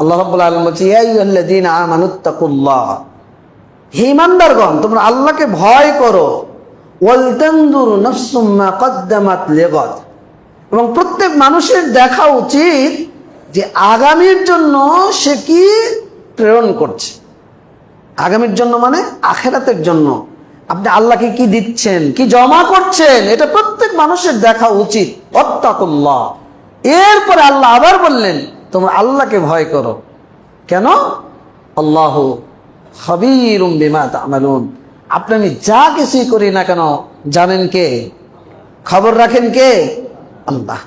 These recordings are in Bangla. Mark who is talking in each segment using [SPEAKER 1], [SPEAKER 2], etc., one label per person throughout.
[SPEAKER 1] আল্লাহ রাব্বুল আলামিন বলছে ইয়া আইয়ুহাল্লাযীনা আমানুত্তাকুল্লাহ, হে ঈমানদারগণ তোমরা আল্লাহকে ভয় করো। ওয়াল তানজুর নাফসুম মা কদ্দামাত লিগাদ, এবং প্রত্যেক মানুষের দেখা উচিত যে আগামীর জন্য সে কি প্রেরণ করছে। আগামীর জন্য মানে আখিরাতের জন্য আপনি আল্লাহকে কি দিচ্ছেন, কি জমা করছেন, এটা প্রত্যেক মানুষের দেখা উচিত। ওয়াত্তাকুল্লাহ, এরপরে আল্লাহ আবার বললেন তোমরা আল্লাহকে ভয় করো। কেন? আল্লাহু খাবীরুম বিমা তা'মালুন, আপনি আমি যা কিছুই করি না কেন জানেন কে, খবর রাখেন কে? আল্লাহ।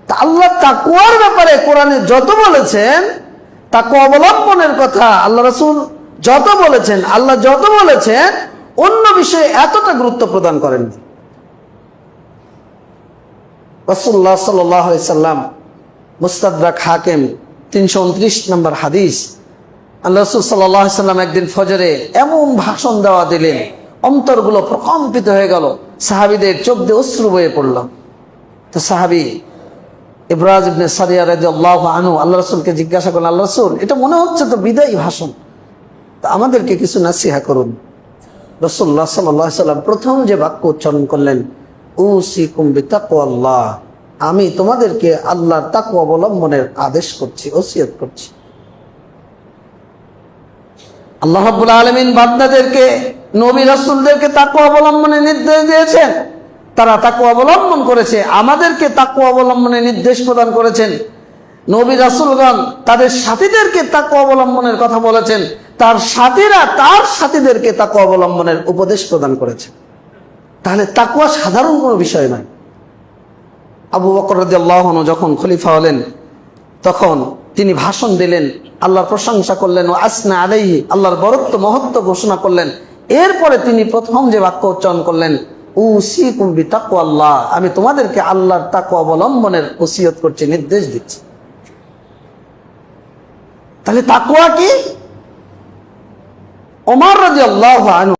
[SPEAKER 1] তা আল্লাহ তাকওয়ার ব্যাপারে কোরআনে যত বলেছেন, তাকওয়া অবলম্বনের কথা আল্লাহ রাসূল যত বলেছেন, আল্লাহ যত বলেছেন, অন্য বিষয়ে এতটা গুরুত্ব প্রদান করেন। রাসূলুল্লাহ সাল্লাল্লাহু আলাইহি সাল্লাম, মুস্তাদরাক হাকিম 329 নম্বর হাদিস, আল্লাহ রাসূল সাল্লাল্লাহু আলাইহি সাল্লাম একদিন ফজরে এমন ভাষণ দেওয়া দিলেন, অন্তরগুলো প্রকম্পিত হয়ে গেল, সাহাবীদের চোখ দিয়ে অশ্রু বয়ে পড়ল। তো সাহাবী ইবরাজ ইবনে সারিয়া রাদিয়াল্লাহু আনহু আল্লাহ রাসূলকে জিজ্ঞাসা করলেন, আল্লাহ রাসূল এটা মনে হচ্ছে তো বিদায়ী ভাষণ, তো আমাদেরকে কিছু নাসিহা করুন। রাসূলুল্লাহ সাল্লাল্লাহু আলাইহি সাল্লাম প্রথম যে বাক্য উচ্চারণ করলেন, উসিকুম বিতাকওয়াল্লাহ, আমি তোমাদেরকে আল্লাহর তাকওয়া অবলম্বনের আদেশ করছি, ওসিয়ত করছি। আল্লাহ রাব্বুল আলামিন বান্দাদেরকে, নবী রাসূলদেরকে তাকওয়া অবলম্বনের নির্দেশ দিয়েছেন, তারা তাকওয়া অবলম্বন করেছে, আমাদেরকে তাকওয়া অবলম্বনের নির্দেশ প্রদান করেছেন। নবী রাসূলগণ তাদের সাথীদেরকে তাকওয়া অবলম্বনের কথা বলেছেন, তার সাথীরা তার সাথীদেরকে তাকওয়া অবলম্বনের উপদেশ প্রদান করেছে। তাহলে তাকওয়া সাধারণ কোনো বিষয় নয়। আবু বকর রাদিয়াল্লাহু আনহু যখন খলিফা হলেন, তখন তিনি ভাষণ দিলেন, আল্লাহর প্রশংসা করলেন, ও আসনা আলাইহি, আল্লাহর বরত্ব মহত্ব ঘোষণা করলেন। এরপরে তিনি প্রথম যে বাক্য উচ্চারণ করলেন, উসিকুম বিতাকওয়াল্লাহ, আমি তোমাদেরকে আল্লাহর তাকওয়া অবলম্বনের ওসিয়ত করছি, নির্দেশ দিচ্ছি। তাহলে তাকওয়া কি? ওমর রাদিয়াল্লাহু আনহু